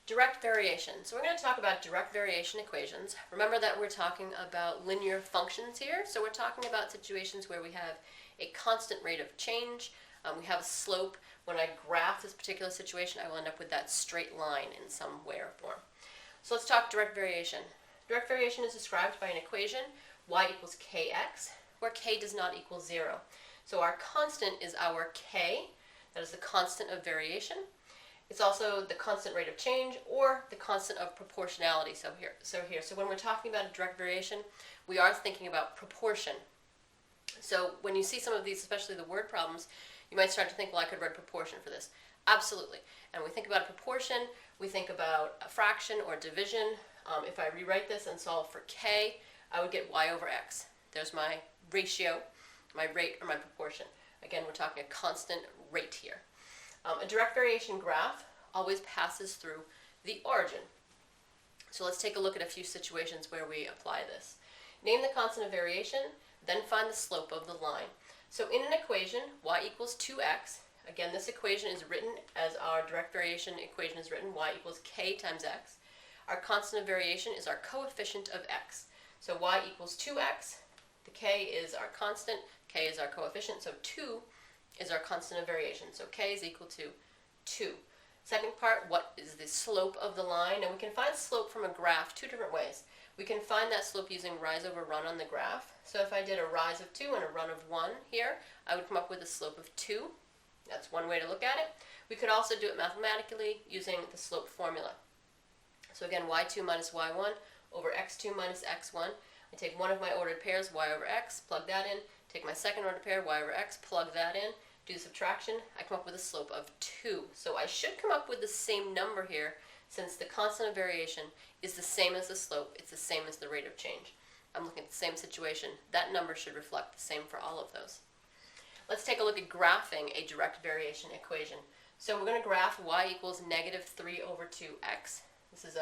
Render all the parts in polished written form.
Direct variation. So we're going to talk about direct variation equations. Remember that we're talking about linear functions here. So we're talking about situations where we have a constant rate of change. We have a slope. When I graph this particular situation, I will end up with that straight line in some way or form. So let's talk direct variation. Direct variation is described by an equation, y equals kx, where k does not equal 0. So our constant is our k. That is the constant of variation. It's also the constant rate of change or the constant of proportionality. So when we're talking about a direct variation, we are thinking about proportion. So when you see some of these, especially the word problems, you might start to think, well, I could write proportion for this. Absolutely. And when we think about a proportion, we think about a fraction or division. If I rewrite this and solve for k, I would get y over x. There's my ratio, my rate, or my proportion. Again, we're talking a constant rate here. A direct variation graph always passes through the origin. So let's take a look at a few situations where we apply this. Name the constant of variation, then find the slope of the line. So in an equation, y equals 2x. Again, this equation is written as our direct variation equation is written, y equals k times x. Our constant of variation is our coefficient of x. So y equals 2x. The k is our constant, k is our coefficient, so 2 is our constant of variation. So k is equal to 2. Second part, what is the slope of the line? And we can find slope from a graph two different ways. We can find that slope using rise over run on the graph. So if I did a rise of 2 and a run of 1 here, I would come up with a slope of 2. That's one way to look at it. We could also do it mathematically using the slope formula. So again, y2 minus y1 over x2 minus x1. I take one of my ordered pairs, y over x, plug that in. Take my second ordered pair, y over x, plug that in. Do the subtraction. I come up with a slope of 2. So I should come up with the same number here, since the constant of variation is the same as the slope. It's the same as the rate of change. I'm looking at the same situation. That number should reflect the same for all of those. Let's take a look at graphing a direct variation equation. So we're going to graph y equals negative 3 over 2x. This is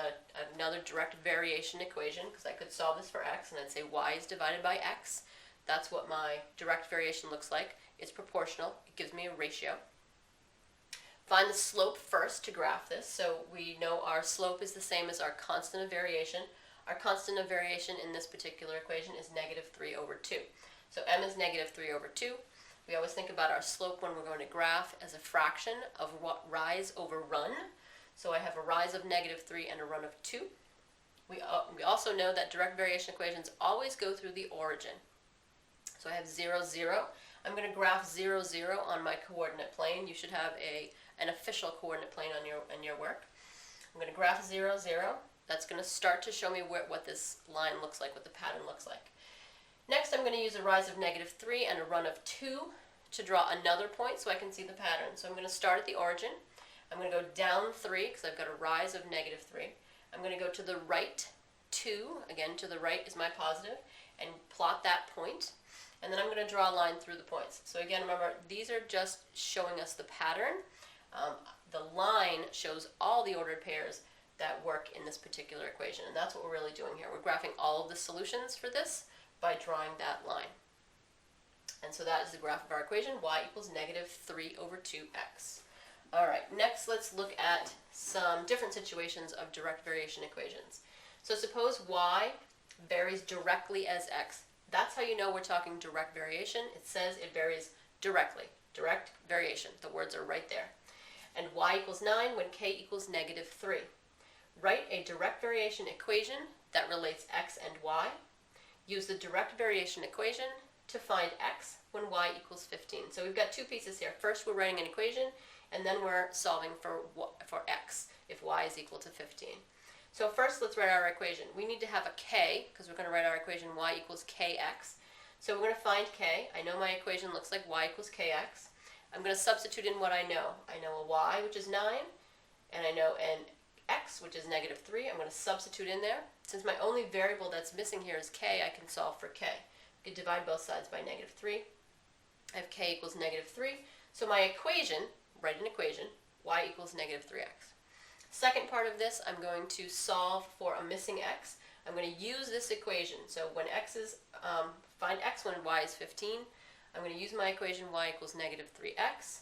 another direct variation equation, because I could solve this for x, and I'd say y is divided by x. That's what my direct variation looks like. It's proportional. It gives me a ratio. Find the slope first to graph this. So we know our slope is the same as our constant of variation. Our constant of variation in this particular equation is negative 3 over 2. So m is negative 3 over 2. We always think about our slope when we're going to graph as a fraction of what rise over run. So I have a rise of negative 3 and a run of 2. We also know that direct variation equations always go through the origin. So I have 0, 0. I'm going to graph 0, 0 on my coordinate plane. You should have an official coordinate plane on your work. I'm going to graph 0, 0. That's going to start to show me what this line looks like, what the pattern looks like. Next, I'm going to use a rise of negative 3 and a run of 2 to draw another point so I can see the pattern. So I'm going to start at the origin. I'm going to go down 3 because I've got a rise of negative 3. I'm going to go to the right 2. Again, to the right is my positive, and plot that point. And then I'm going to draw a line through the points. So again, remember, these are just showing us the pattern. The line shows all the ordered pairs that work in this particular equation. And that's what we're really doing here. We're graphing all of the solutions for this by drawing that line. And so that is the graph of our equation, y equals negative 3 over 2x. All right, next let's look at some different situations of direct variation equations. So suppose y varies directly as x. That's how you know we're talking direct variation. It says it varies directly. Direct variation. The words are right there. And y equals 9 when k equals negative 3. Write a direct variation equation that relates x and y. Use the direct variation equation to find x when y equals 15. So we've got two pieces here. First, we're writing an equation, and then we're solving for x if y is equal to 15. So first, let's write our equation. We need to have a k, because we're going to write our equation y equals kx. So we're going to find k. I know my equation looks like y equals kx. I'm going to substitute in what I know. I know a y, which is 9, and I know an x, which is negative 3. I'm going to substitute in there. Since my only variable that's missing here is k, I can solve for k. I can divide both sides by negative 3. I have k equals negative 3. So my equation, write an equation, y equals negative 3x. Second part of this, I'm going to solve for a missing x. I'm going to use this equation. So when find x when y is 15. I'm going to use my equation y equals negative 3x.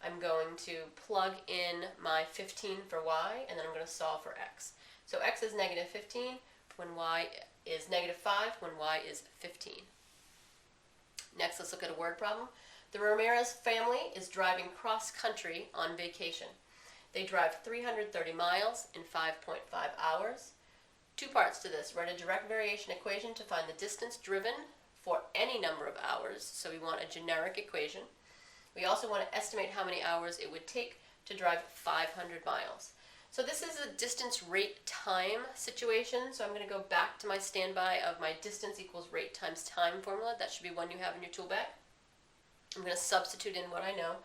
I'm going to plug in my 15 for y, and then I'm going to solve for x. So x is negative 15 when y is negative 5 when y is 15. Next, let's look at a word problem. The Ramirez family is driving cross-country on vacation. They drive 330 miles in 5.5 hours. Two parts to this. Write a direct variation equation to find the distance driven for any number of hours. So we want a generic equation. We also want to estimate how many hours it would take to drive 500 miles. So this is a distance rate time situation. So I'm going to go back to my standby of my distance equals rate times time formula. That should be one you have in your tool bag. I'm going to substitute in what I know.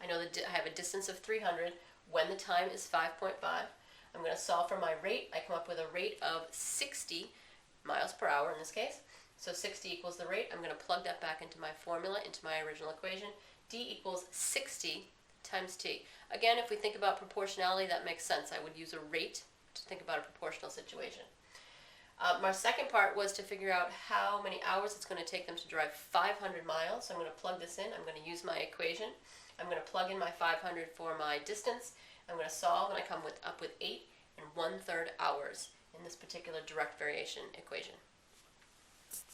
I know that I have a distance of 300 when the time is 5.5. I'm going to solve for my rate. I come up with a rate of 60 miles per hour in this case. So 60 equals the rate. I'm going to plug that back into my formula, into my original equation. D equals 60 times t. Again, if we think about proportionality, that makes sense. I would use a rate to think about a proportional situation. My second part was to figure out how many hours it's going to take them to drive 500 miles. So I'm going to plug this in. I'm going to use my equation. I'm going to plug in my 500 for my distance. I'm going to solve, and I come up with 8 1/3 hours in this particular direct variation equation.